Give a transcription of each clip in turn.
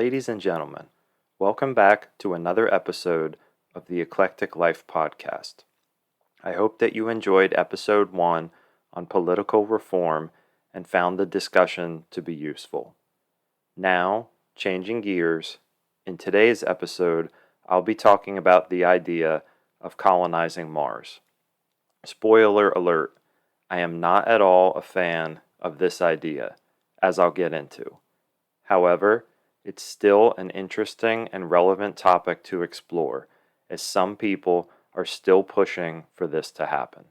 Ladies and gentlemen, welcome back to another episode of the Eclectic Life Podcast. I hope that you enjoyed episode 1 on political reform and found the discussion to be useful. Now, changing gears, in today's episode, I'll be talking about the idea of colonizing Mars. Spoiler alert, I am not at all a fan of this idea, as I'll get into. However, it's still an interesting and relevant topic to explore, as some people are still pushing for this to happen.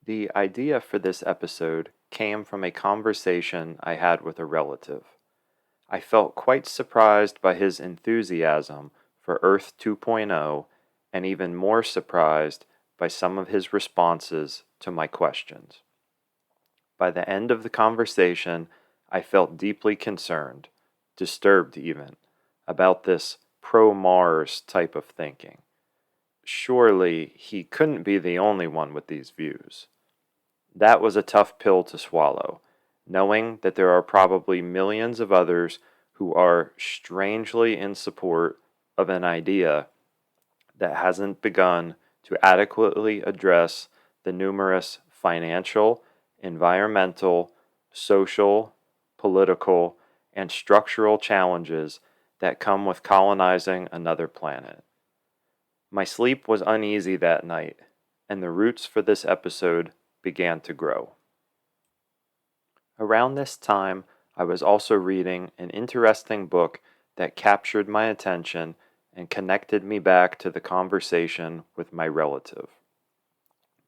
The idea for this episode came from a conversation I had with a relative. I felt quite surprised by his enthusiasm for Earth 2.0 and even more surprised by some of his responses to my questions. By the end of the conversation, I felt deeply concerned, disturbed even, about this pro-Mars type of thinking. Surely he couldn't be the only one with these views. That was a tough pill to swallow, knowing that there are probably millions of others who are strangely in support of an idea that hasn't begun to adequately address the numerous financial, environmental, social, political, and structural challenges that come with colonizing another planet. My sleep was uneasy that night, and the roots for this episode began to grow. Around this time, I was also reading an interesting book that captured my attention and connected me back to the conversation with my relative.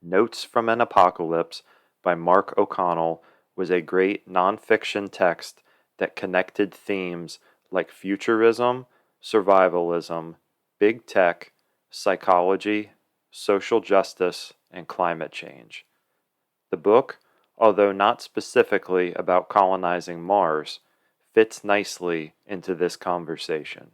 Notes from an Apocalypse by Mark O'Connell was a great nonfiction text that connected themes like futurism, survivalism, big tech, psychology, social justice, and climate change. The book, although not specifically about colonizing Mars, fits nicely into this conversation.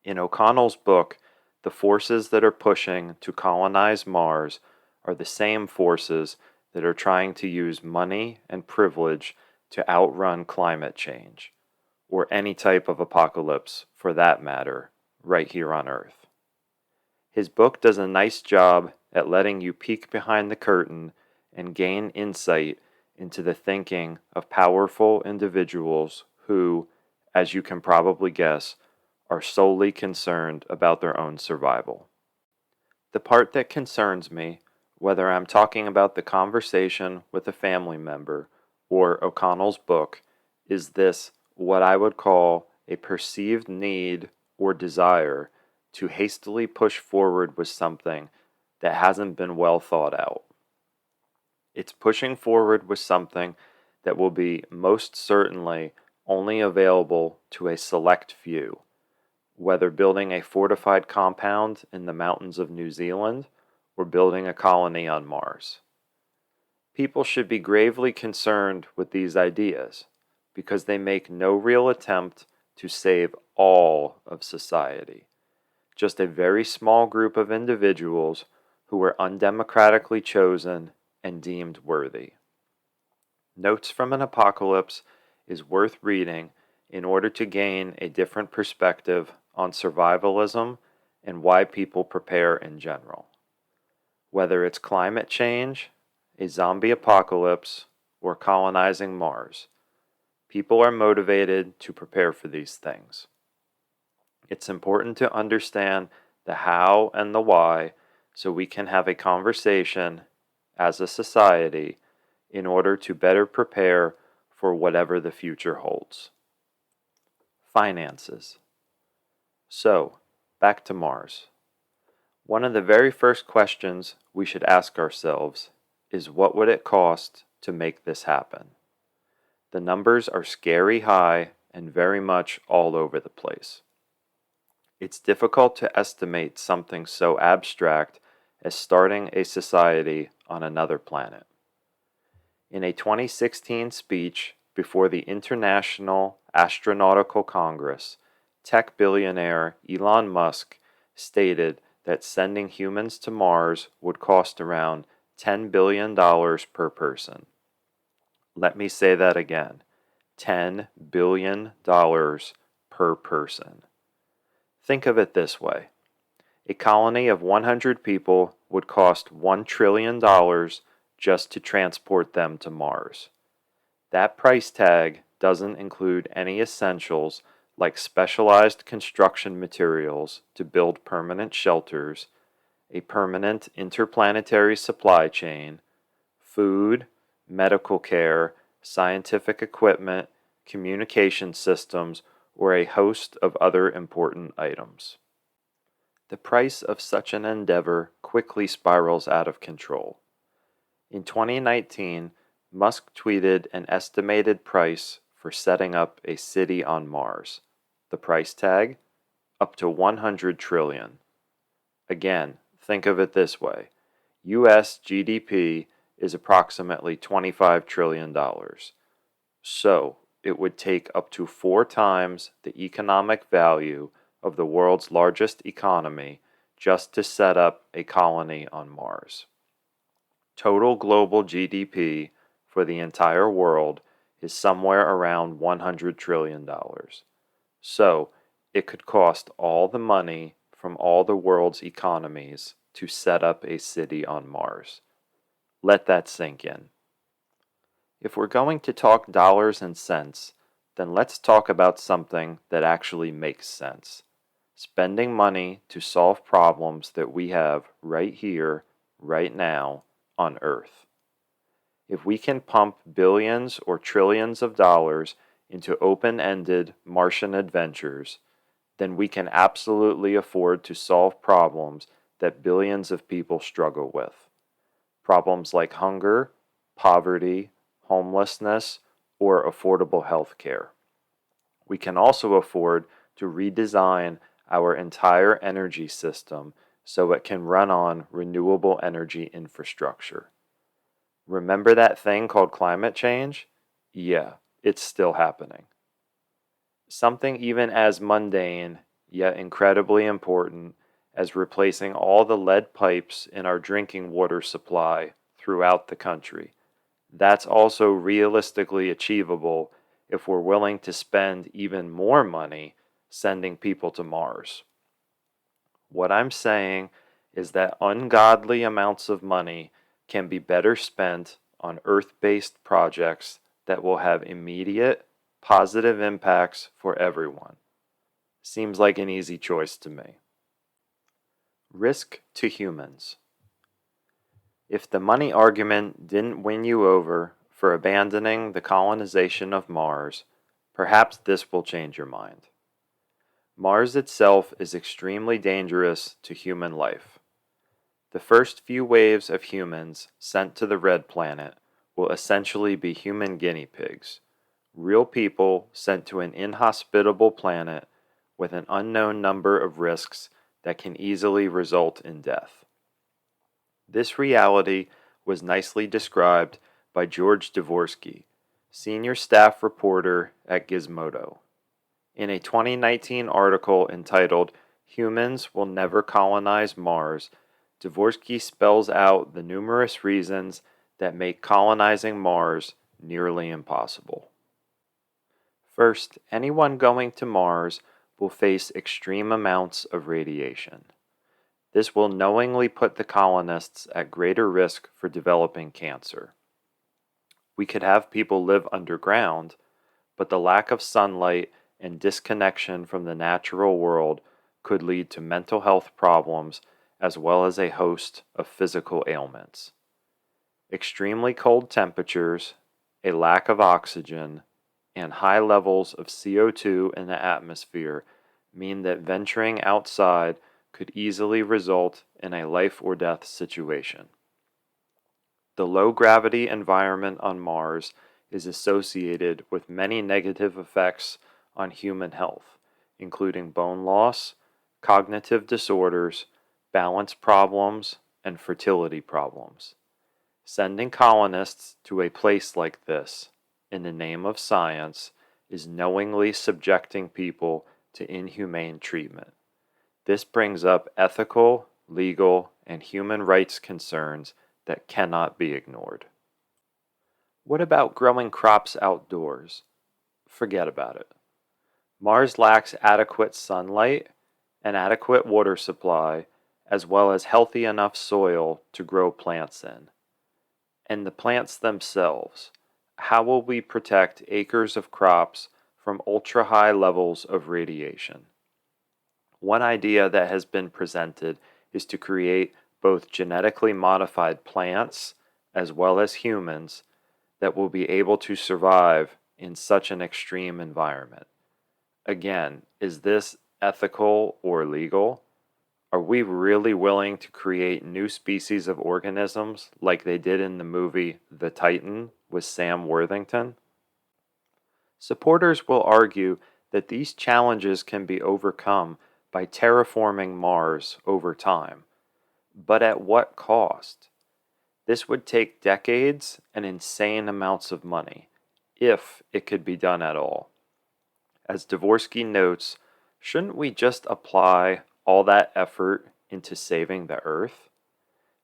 In O'Connell's book, the forces that are pushing to colonize Mars are the same forces that are trying to use money and privilege to outrun climate change, or any type of apocalypse for that matter, right here on Earth. His book does a nice job at letting you peek behind the curtain and gain insight into the thinking of powerful individuals who, as you can probably guess, are solely concerned about their own survival. The part that concerns me, whether I'm talking about the conversation with a family member or O'Connell's book, is this what I would call a perceived need or desire to hastily push forward with something that hasn't been well thought out. It's pushing forward with something that will be most certainly only available to a select few, whether building a fortified compound in the mountains of New Zealand or building a colony on Mars. People should be gravely concerned with these ideas because they make no real attempt to save all of society, just a very small group of individuals who were undemocratically chosen and deemed worthy. Notes from an Apocalypse is worth reading in order to gain a different perspective on survivalism and why people prepare in general. Whether it's climate change, a zombie apocalypse, or colonizing Mars, people are motivated to prepare for these things. It's important to understand the how and the why so we can have a conversation as a society in order to better prepare for whatever the future holds. Finances. So, back to Mars. One of the very first questions we should ask ourselves is what would it cost to make this happen? The numbers are scary high and very much all over the place. It's difficult to estimate something so abstract as starting a society on another planet. In a 2016 speech before the International Astronautical Congress, tech billionaire Elon Musk stated that sending humans to Mars would cost around $10 billion per person. Let me say that again. $10 billion per person. Think of it this way. A colony of 100 people would cost $1 trillion just to transport them to Mars. That price tag doesn't include any essentials like specialized construction materials to build permanent shelters, a permanent interplanetary supply chain, food, medical care, scientific equipment, communication systems, or a host of other important items. The price of such an endeavor quickly spirals out of control. In 2019, Musk tweeted an estimated price for setting up a city on Mars. The price tag? Up to 100 trillion. Again, think of it this way. US GDP is approximately $25 trillion. So, it would take up to 4 times the economic value of the world's largest economy just to set up a colony on Mars. Total global GDP for the entire world is somewhere around $100 trillion. So, it could cost all the money from all the world's economies to set up a city on Mars. Let that sink in. If we're going to talk dollars and cents, then let's talk about something that actually makes sense. Spending money to solve problems that we have right here, right now, on Earth. If we can pump billions or trillions of dollars into open-ended Martian adventures, then we can absolutely afford to solve problems that billions of people struggle with. Problems like hunger, poverty, homelessness, or affordable health care. We can also afford to redesign our entire energy system so it can run on renewable energy infrastructure. Remember that thing called climate change? Yeah, it's still happening. Something even as mundane, yet incredibly important, as replacing all the lead pipes in our drinking water supply throughout the country. That's also realistically achievable if we're willing to spend even more money sending people to Mars. What I'm saying is that ungodly amounts of money can be better spent on Earth-based projects that will have immediate, positive impacts for everyone. Seems like an easy choice to me. Risk to humans. If the money argument didn't win you over for abandoning the colonization of Mars, perhaps this will change your mind. Mars itself is extremely dangerous to human life. The first few waves of humans sent to the Red Planet will essentially be human guinea pigs, real people sent to an inhospitable planet with an unknown number of risks that can easily result in death. This reality was nicely described by George Dvorsky, senior staff reporter at Gizmodo. In a 2019 article entitled "Humans Will Never Colonize Mars," Dvorsky spells out the numerous reasons that make colonizing Mars nearly impossible. First, anyone going to Mars will face extreme amounts of radiation. This will knowingly put the colonists at greater risk for developing cancer. We could have people live underground, but the lack of sunlight and disconnection from the natural world could lead to mental health problems as well as a host of physical ailments. Extremely cold temperatures, a lack of oxygen, and high levels of CO2 in the atmosphere mean that venturing outside could easily result in a life or death situation. The low-gravity environment on Mars is associated with many negative effects on human health, including bone loss, cognitive disorders, balance problems, and fertility problems. Sending colonists to a place like this, in the name of science, is knowingly subjecting people to inhumane treatment. This brings up ethical, legal, and human rights concerns that cannot be ignored. What about growing crops outdoors? forget about it. Mars lacks adequate sunlight, an adequate water supply, as well as healthy enough soil to grow plants in. And the plants themselves, how will we protect acres of crops from ultra high levels of radiation? One idea that has been presented is to create both genetically modified plants as well as humans that will be able to survive in such an extreme environment. Again, is this ethical or legal? Are we really willing to create new species of organisms like they did in the movie The Titan with Sam Worthington? Supporters will argue that these challenges can be overcome by terraforming Mars over time. But at what cost? This would take decades and insane amounts of money, if it could be done at all. As Dvorsky notes, shouldn't we just apply all that effort into saving the Earth?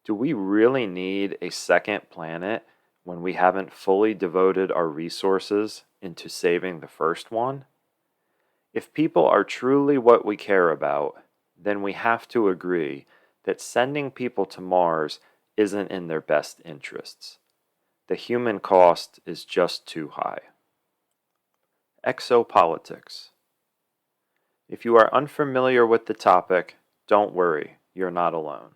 Do we really need a second planet when we haven't fully devoted our resources into saving the first one? If people are truly what we care about, then we have to agree that sending people to Mars isn't in their best interests. The human cost is just too high. Exopolitics. If you are unfamiliar with the topic, don't worry, you're not alone.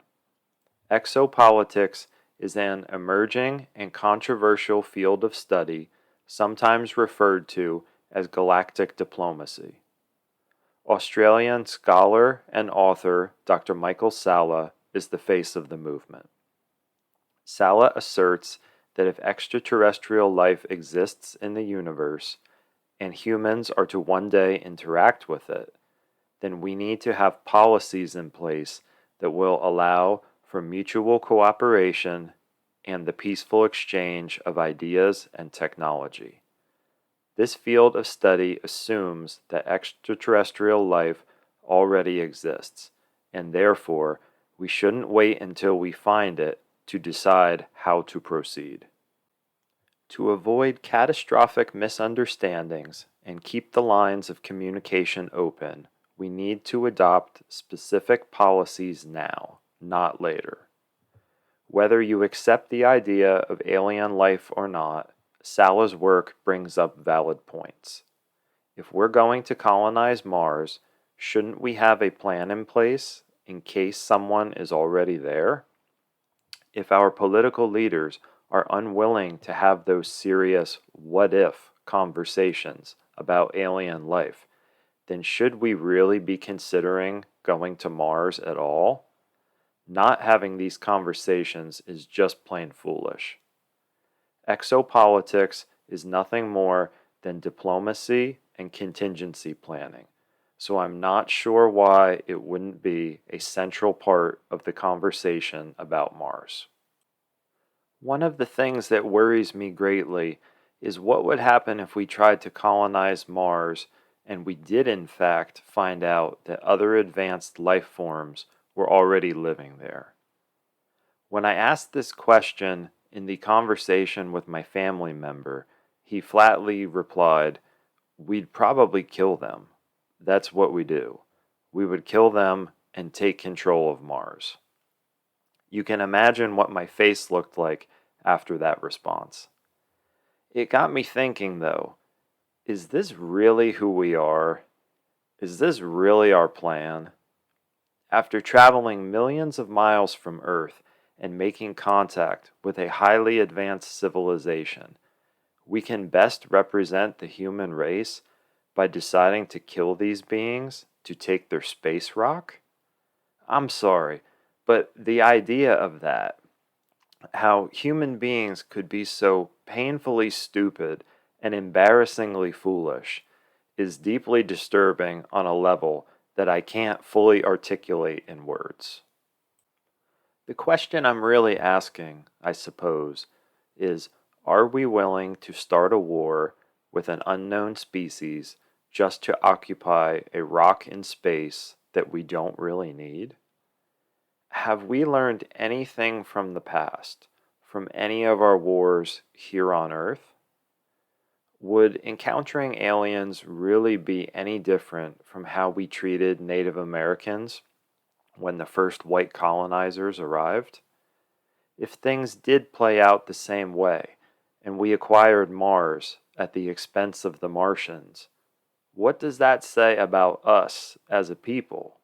Exopolitics is an emerging and controversial field of study, sometimes referred to as galactic diplomacy. Australian scholar and author Dr. Michael Salla is the face of the movement. Salla asserts that if extraterrestrial life exists in the universe, and humans are to one day interact with it, then we need to have policies in place that will allow for mutual cooperation and the peaceful exchange of ideas and technology. This field of study assumes that extraterrestrial life already exists, and therefore we shouldn't wait until we find it to decide how to proceed. To avoid catastrophic misunderstandings and keep the lines of communication open, we need to adopt specific policies now, not later. Whether you accept the idea of alien life or not, Salla's work brings up valid points. If we're going to colonize Mars, shouldn't we have a plan in place in case someone is already there? If our political leaders are unwilling to have those serious what-if conversations about alien life, then should we really be considering going to Mars at all? Not having these conversations is just plain foolish. Exopolitics is nothing more than diplomacy and contingency planning, so I'm not sure why it wouldn't be a central part of the conversation about Mars. One of the things that worries me greatly is what would happen if we tried to colonize Mars and we did in fact find out that other advanced life forms were already living there. When I asked this question in the conversation with my family member, he flatly replied, "We'd probably kill them. That's what we do. We would kill them and take control of Mars." You can imagine what my face looked like after that response. It got me thinking, though, is this really who we are? Is this really our plan? After traveling millions of miles from Earth and making contact with a highly advanced civilization, we can best represent the human race by deciding to kill these beings to take their space rock? I'm sorry, but the idea of that, how human beings could be so painfully stupid and embarrassingly foolish, is deeply disturbing on a level that I can't fully articulate in words. The question I'm really asking, I suppose, is, are we willing to start a war with an unknown species just to occupy a rock in space that we don't really need? Have we learned anything from the past, from any of our wars here on Earth? Would encountering aliens really be any different from how we treated Native Americans when the first white colonizers arrived? If things did play out the same way, and we acquired Mars at the expense of the Martians, what does that say about us as a people?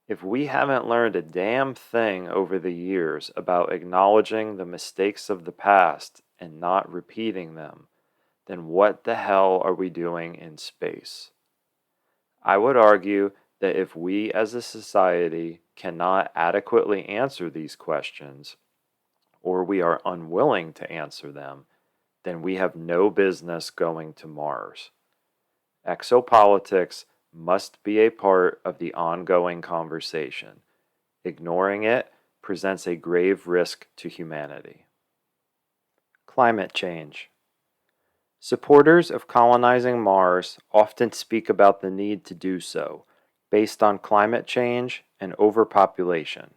If we haven't learned a damn thing over the years about acknowledging the mistakes of the past and not repeating them, then what the hell are we doing in space? I would argue that if we as a society cannot adequately answer these questions, or we are unwilling to answer them, then we have no business going to Mars. Exopolitics must be a part of the ongoing conversation. Ignoring it presents a grave risk to humanity. Climate change. Supporters of colonizing Mars often speak about the need to do so, based on climate change and overpopulation.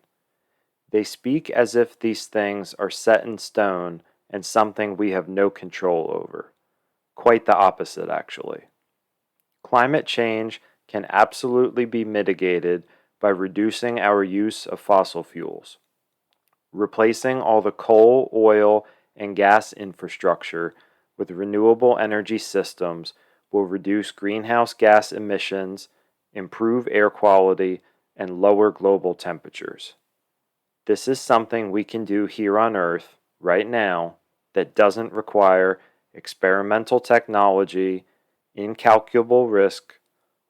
They speak as if these things are set in stone and something we have no control over. Quite the opposite, actually. Climate change can absolutely be mitigated by reducing our use of fossil fuels. Replacing all the coal, oil, and gas infrastructure with renewable energy systems will reduce greenhouse gas emissions, improve air quality, and lower global temperatures. This is something we can do here on Earth, right now, that doesn't require experimental technology, incalculable risk,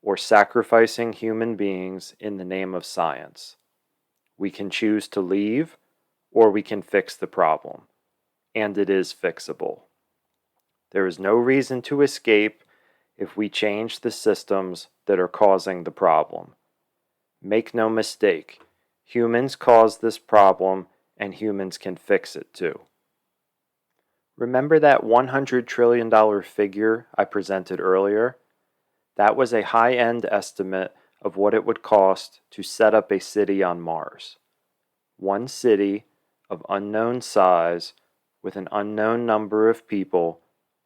or sacrificing human beings in the name of science. We can choose to leave, or we can fix the problem, and it is fixable. There is no reason to escape if we change the systems that are causing the problem. Make no mistake, humans caused this problem, and humans can fix it too. Remember that $100 trillion figure I presented earlier? That was a high-end estimate of what it would cost to set up a city on Mars. One city of unknown size with an unknown number of people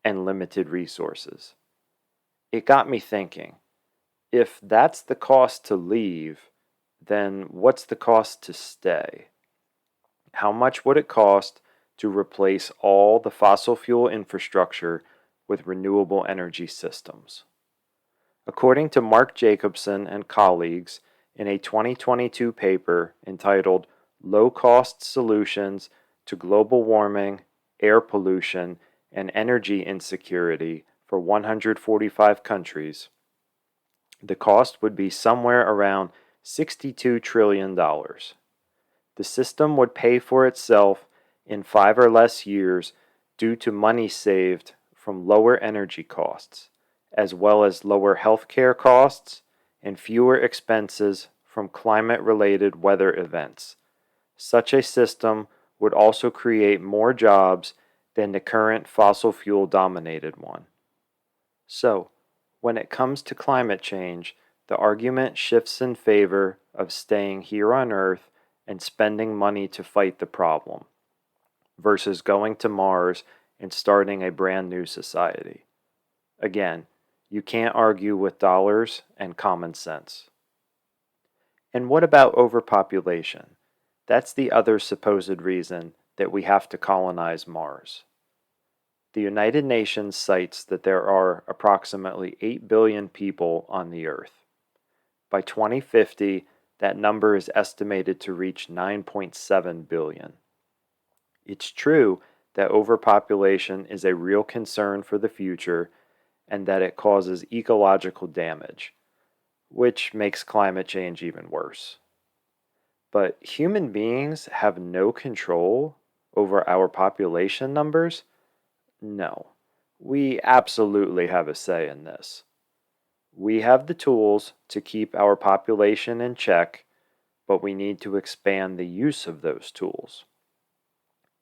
and limited resources. It got me thinking, if that's the cost to leave, then what's the cost to stay? How much would it cost to replace all the fossil fuel infrastructure with renewable energy systems? According to Mark Jacobson and colleagues in a 2022 paper entitled Low-Cost Solutions to Global Warming, Air Pollution, and Energy Insecurity for 145 countries, the cost would be somewhere around $62 trillion. The system would pay for itself in 5 or less years due to money saved from lower energy costs, as well as lower healthcare costs and fewer expenses from climate-related weather events. Such a system would also create more jobs than the current fossil fuel-dominated one. So, when it comes to climate change, the argument shifts in favor of staying here on Earth and spending money to fight the problem, versus going to Mars and starting a brand new society. Again, you can't argue with dollars and common sense. And what about overpopulation? That's the other supposed reason that we have to colonize Mars. The United Nations cites that there are approximately 8 billion people on the Earth. By 2050, that number is estimated to reach 9.7 billion. It's true that overpopulation is a real concern for the future and that it causes ecological damage, which makes climate change even worse. But human beings have no control over our population numbers? No, we absolutely have a say in this. We have the tools to keep our population in check, but we need to expand the use of those tools.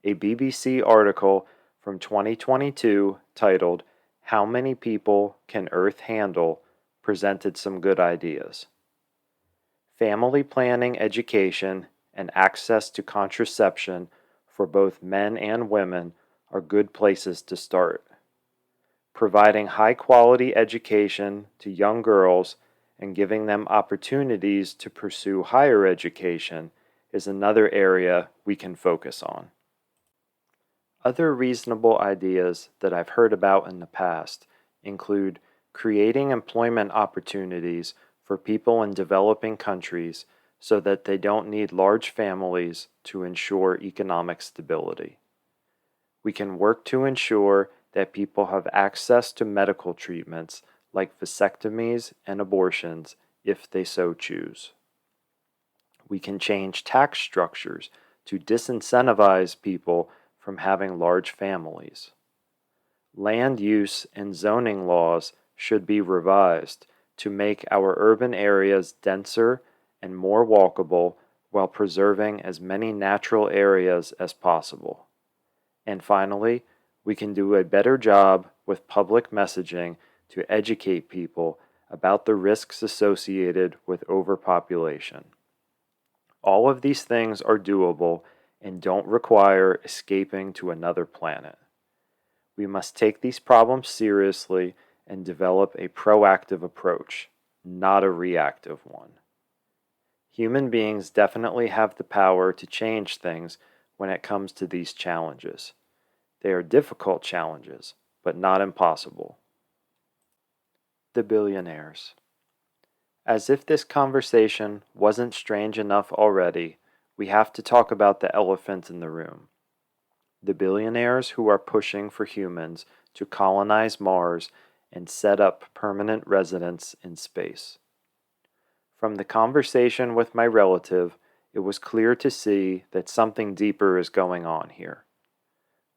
A BBC article from 2022 titled, "How Many People Can Earth Handle?" presented some good ideas. Family planning education and access to contraception for both men and women are good places to start. Providing high-quality education to young girls and giving them opportunities to pursue higher education is another area we can focus on. Other reasonable ideas that I've heard about in the past include creating employment opportunities for people in developing countries so that they don't need large families to ensure economic stability. We can work to ensure that people have access to medical treatments like vasectomies and abortions if they so choose. We can change tax structures to disincentivize people from having large families. Land use and zoning laws should be revised to make our urban areas denser and more walkable while preserving as many natural areas as possible. And finally, we can do a better job with public messaging to educate people about the risks associated with overpopulation. All of these things are doable and don't require escaping to another planet. We must take these problems seriously and develop a proactive approach, not a reactive one. Human beings definitely have the power to change things when it comes to these challenges. They are difficult challenges, but not impossible. The billionaires. As if this conversation wasn't strange enough already, we have to talk about the elephant in the room. The billionaires who are pushing for humans to colonize Mars and set up permanent residence in space. From the conversation with my relative, it was clear to see that something deeper is going on here.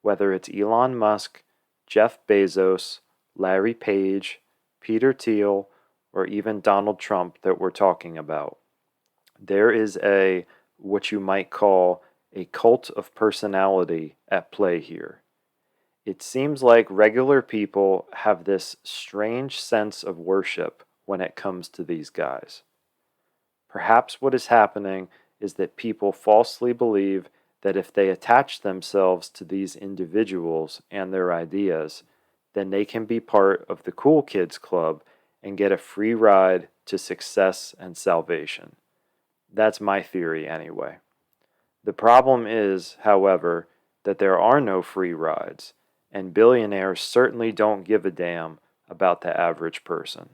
Whether it's Elon Musk, Jeff Bezos, Larry Page, Peter Thiel, or even Donald Trump that we're talking about, there is what you might call a cult of personality at play here. It seems like regular people have this strange sense of worship when it comes to these guys. Perhaps what is happening is that people falsely believe that if they attach themselves to these individuals and their ideas, then they can be part of the cool kids club and get a free ride to success and salvation. That's my theory anyway. The problem is, however, that there are no free rides, and billionaires certainly don't give a damn about the average person.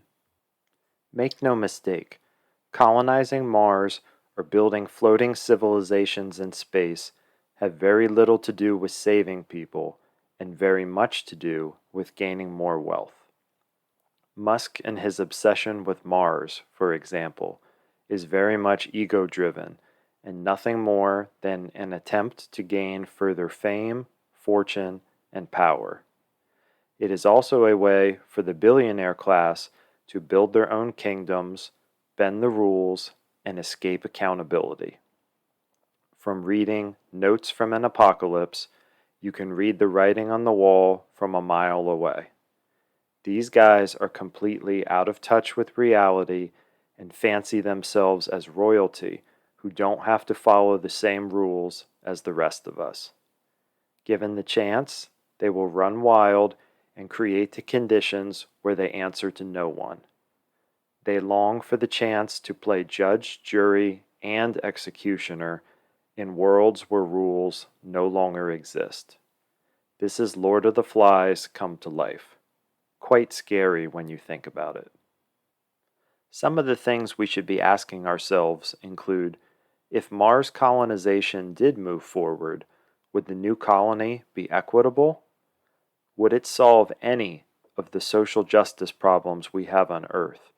Make no mistake, colonizing Mars or building floating civilizations in space have very little to do with saving people and very much to do with gaining more wealth. Musk and his obsession with Mars, for example, is very much ego-driven and nothing more than an attempt to gain further fame, fortune, and power. It is also a way for the billionaire class to build their own kingdoms, bend the rules, and escape accountability. From reading Notes from an Apocalypse, you can read the writing on the wall from a mile away. These guys are completely out of touch with reality and fancy themselves as royalty who don't have to follow the same rules as the rest of us. Given the chance, they will run wild and create the conditions where they answer to no one. They long for the chance to play judge, jury, and executioner in worlds where rules no longer exist. This is Lord of the Flies come to life. Quite scary when you think about it. Some of the things we should be asking ourselves include, if Mars colonization did move forward, would the new colony be equitable? Would it solve any of the social justice problems we have on Earth,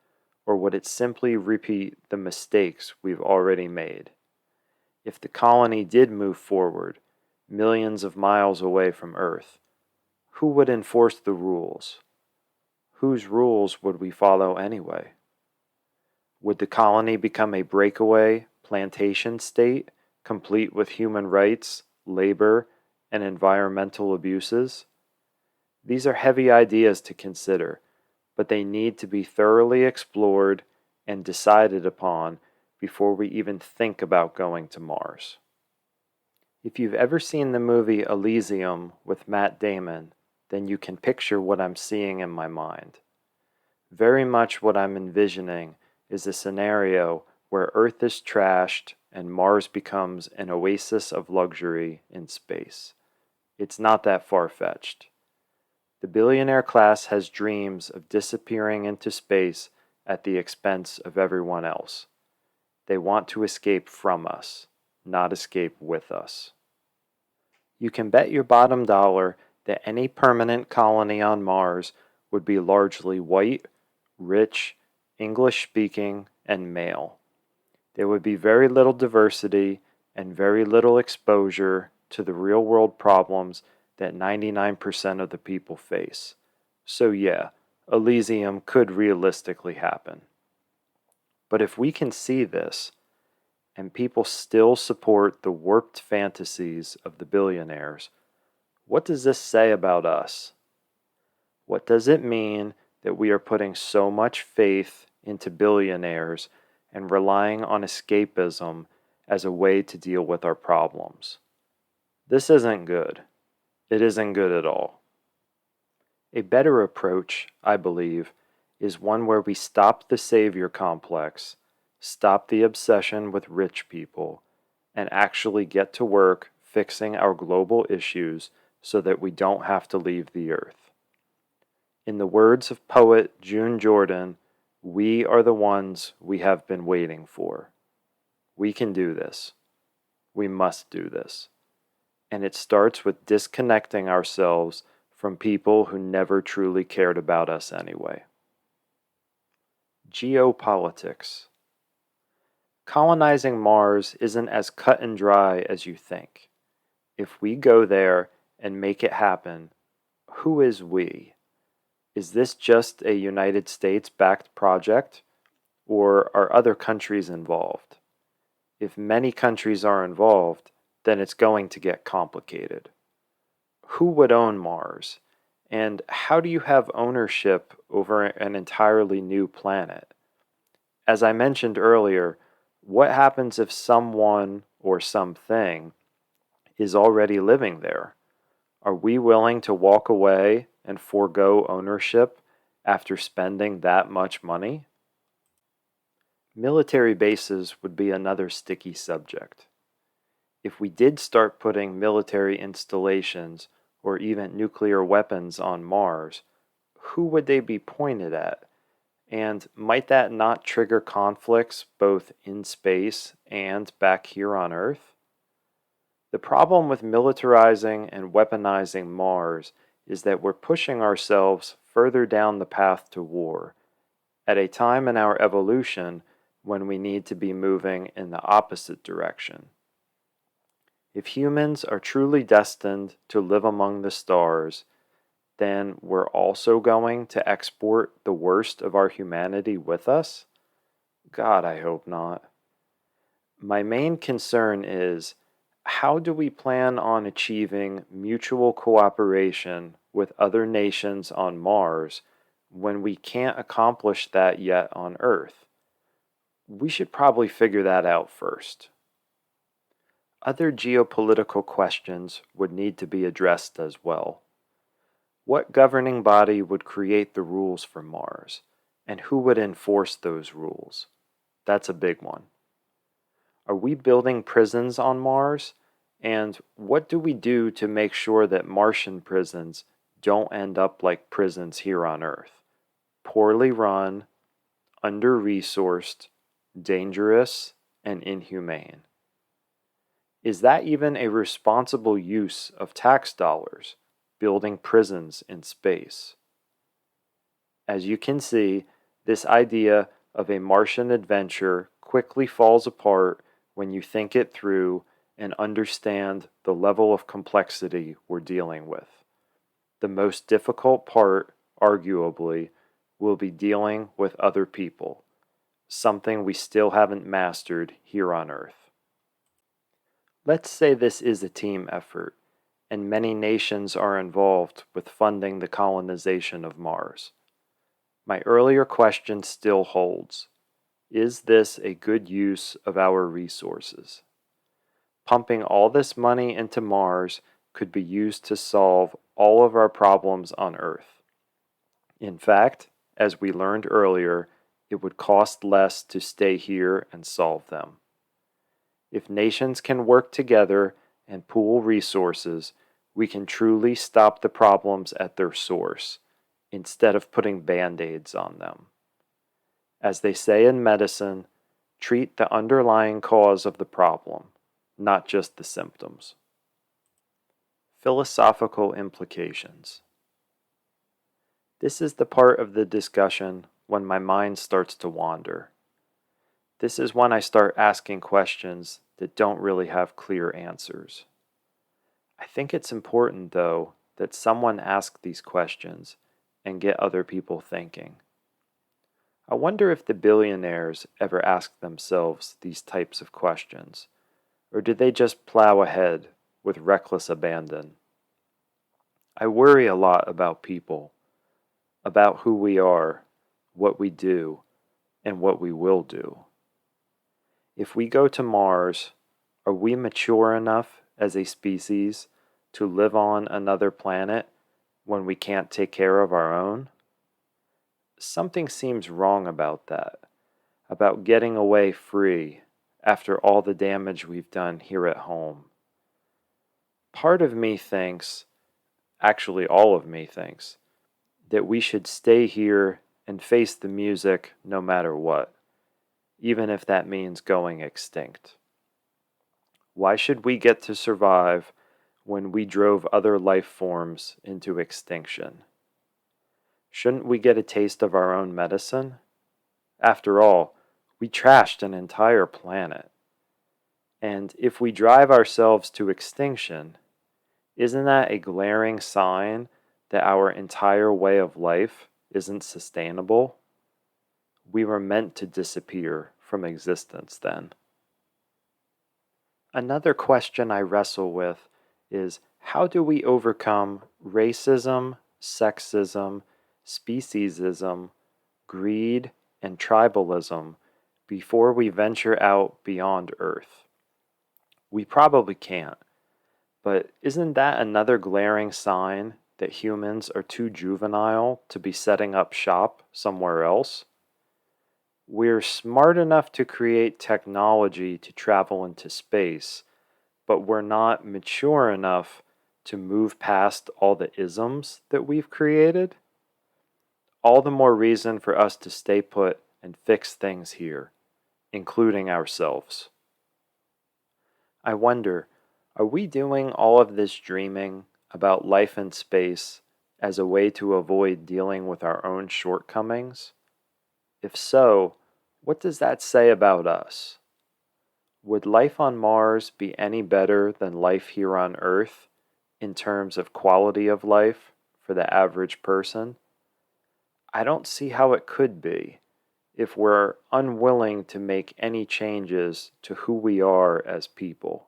or would it simply repeat the mistakes we've already made? If the colony did move forward, millions of miles away from Earth, who would enforce the rules? Whose rules would we follow anyway? Would the colony become a breakaway plantation state, complete with human rights, labor, and environmental abuses? These are heavy ideas to consider, but they need to be thoroughly explored and decided upon before we even think about going to Mars. If you've ever seen the movie Elysium with Matt Damon, then you can picture what I'm seeing in my mind. Very much what I'm envisioning is a scenario where Earth is trashed and Mars becomes an oasis of luxury in space. It's not that far-fetched. The billionaire class has dreams of disappearing into space at the expense of everyone else. They want to escape from us, not escape with us. You can bet your bottom dollar that any permanent colony on Mars would be largely white, rich, English-speaking, and male. There would be very little diversity and very little exposure to the real-world problems that 99% of the people face. So yeah, Elysium could realistically happen. But if we can see this, and people still support the warped fantasies of the billionaires, what does this say about us? What does it mean that we are putting so much faith into billionaires and relying on escapism as a way to deal with our problems? This isn't good. It isn't good at all. A better approach, I believe, is one where we stop the savior complex, stop the obsession with rich people, and actually get to work fixing our global issues so that we don't have to leave the earth. In the words of poet June Jordan, we are the ones we have been waiting for. We can do this. We must do this. And it starts with disconnecting ourselves from people who never truly cared about us anyway. Geopolitics. Colonizing Mars isn't as cut and dry as you think. If we go there and make it happen, who is we? Is this just a United States-backed project, or are other countries involved? If many countries are involved, then it's going to get complicated. Who would own Mars? And how do you have ownership over an entirely new planet? As I mentioned earlier, what happens if someone or something is already living there? Are we willing to walk away and forego ownership after spending that much money? Military bases would be another sticky subject. If we did start putting military installations or even nuclear weapons on Mars, who would they be pointed at? And might that not trigger conflicts both in space and back here on Earth? The problem with militarizing and weaponizing Mars is that we're pushing ourselves further down the path to war, at a time in our evolution when we need to be moving in the opposite direction. If humans are truly destined to live among the stars, then we're also going to export the worst of our humanity with us? God, I hope not. My main concern is, how do we plan on achieving mutual cooperation with other nations on Mars when we can't accomplish that yet on Earth? We should probably figure that out first. Other geopolitical questions would need to be addressed as well. What governing body would create the rules for Mars, and who would enforce those rules? That's a big one. Are we building prisons on Mars? And what do we do to make sure that Martian prisons don't end up like prisons here on Earth? Poorly run, under-resourced, dangerous, and inhumane. Is that even a responsible use of tax dollars, building prisons in space? As you can see, this idea of a Martian adventure quickly falls apart when you think it through and understand the level of complexity we're dealing with. The most difficult part, arguably, will be dealing with other people, something we still haven't mastered here on Earth. Let's say this is a team effort, and many nations are involved with funding the colonization of Mars. My earlier question still holds. Is this a good use of our resources? Pumping all this money into Mars could be used to solve all of our problems on Earth. In fact, as we learned earlier, it would cost less to stay here and solve them. If nations can work together and pool resources, we can truly stop the problems at their source, instead of putting band-aids on them. As they say in medicine, treat the underlying cause of the problem, not just the symptoms. Philosophical implications. This is the part of the discussion when my mind starts to wander. This is when I start asking questions that don't really have clear answers. I think it's important, though, that someone ask these questions and get other people thinking. I wonder if the billionaires ever ask themselves these types of questions, or did they just plow ahead with reckless abandon? I worry a lot about people, about who we are, what we do, and what we will do. If we go to Mars, are we mature enough as a species to live on another planet when we can't take care of our own? Something seems wrong about that, about getting away free after all the damage we've done here at home. Part of me thinks, actually all of me thinks, that we should stay here and face the music no matter what, even if that means going extinct. Why should we get to survive when we drove other life forms into extinction? Shouldn't we get a taste of our own medicine? After all, we trashed an entire planet. And if we drive ourselves to extinction, isn't that a glaring sign that our entire way of life isn't sustainable? We were meant to disappear from existence then. Another question I wrestle with is, how do we overcome racism, sexism, speciesism, greed, and tribalism before we venture out beyond Earth? We probably can't, but isn't that another glaring sign that humans are too juvenile to be setting up shop somewhere else? We're smart enough to create technology to travel into space, but we're not mature enough to move past all the isms that we've created. All the more reason for us to stay put and fix things here, including ourselves. I wonder, are we doing all of this dreaming about life in space as a way to avoid dealing with our own shortcomings? If so, what does that say about us? Would life on Mars be any better than life here on Earth in terms of quality of life for the average person? I don't see how it could be if we're unwilling to make any changes to who we are as people.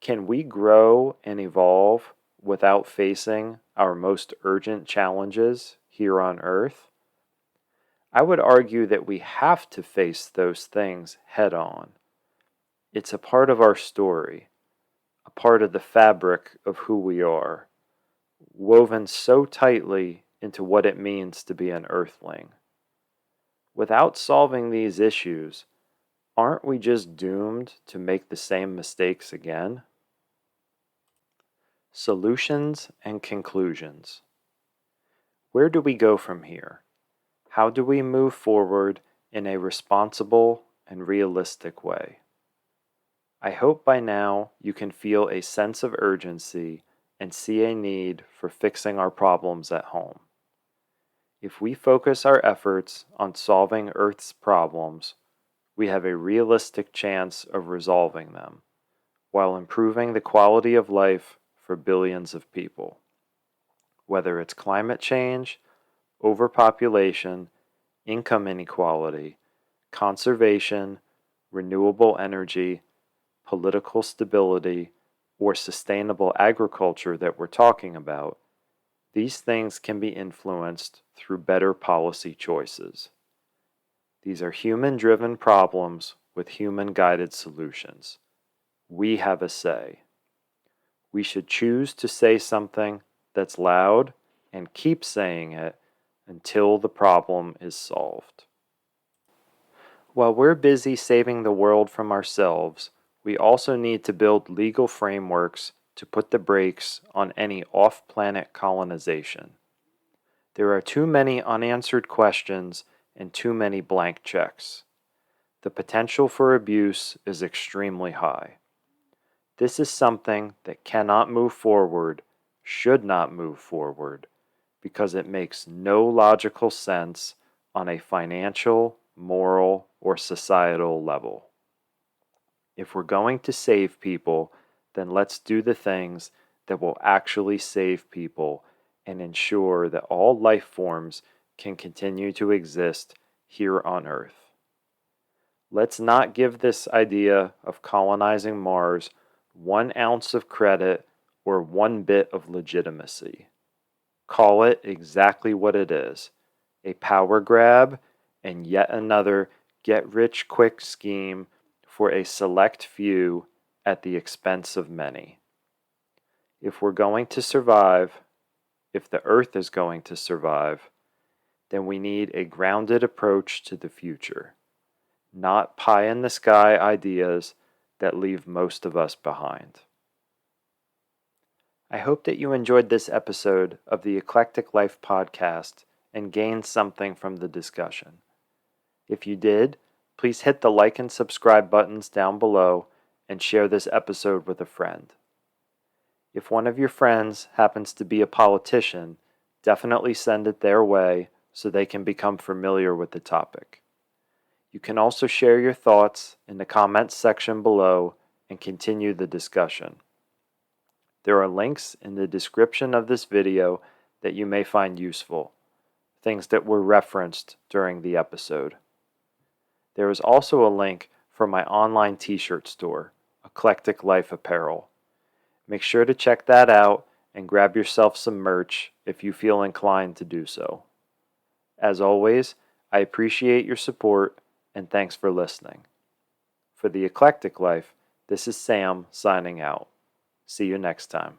Can we grow and evolve without facing our most urgent challenges here on Earth? I would argue that we have to face those things head on. It's a part of our story, a part of the fabric of who we are, woven so tightly into what it means to be an Earthling. Without solving these issues, aren't we just doomed to make the same mistakes again? Solutions and conclusions. Where do we go from here? How do we move forward in a responsible and realistic way? I hope by now you can feel a sense of urgency and see a need for fixing our problems at home. If we focus our efforts on solving Earth's problems, we have a realistic chance of resolving them, while improving the quality of life for billions of people. Whether it's climate change, overpopulation, income inequality, conservation, renewable energy, political stability, or sustainable agriculture that we're talking about, these things can be influenced through better policy choices. These are human-driven problems with human-guided solutions. We have a say. We should choose to say something that's loud and keep saying it until the problem is solved. While we're busy saving the world from ourselves, we also need to build legal frameworks to put the brakes on any off-planet colonization. There are too many unanswered questions and too many blank checks. The potential for abuse is extremely high. This is something that cannot move forward, should not move forward, because it makes no logical sense on a financial, moral, or societal level. If we're going to save people, then let's do the things that will actually save people and ensure that all life forms can continue to exist here on Earth. Let's not give this idea of colonizing Mars 1 ounce of credit or 1 bit of legitimacy. Call it exactly what it is, a power grab and yet another get-rich-quick scheme for a select few at the expense of many. If we're going to survive, if the Earth is going to survive, then we need a grounded approach to the future, not pie-in-the-sky ideas that leave most of us behind. I hope that you enjoyed this episode of the Eclectic Life Podcast and gained something from the discussion. If you did, please hit the like and subscribe buttons down below and share this episode with a friend. If one of your friends happens to be a politician, definitely send it their way so they can become familiar with the topic. You can also share your thoughts in the comments section below and continue the discussion. There are links in the description of this video that you may find useful, things that were referenced during the episode. There is also a link for my online t-shirt store, Eclectic Life Apparel. Make sure to check that out and grab yourself some merch if you feel inclined to do so. As always, I appreciate your support and thanks for listening. For the Eclectic Life, this is Sam signing out. See you next time.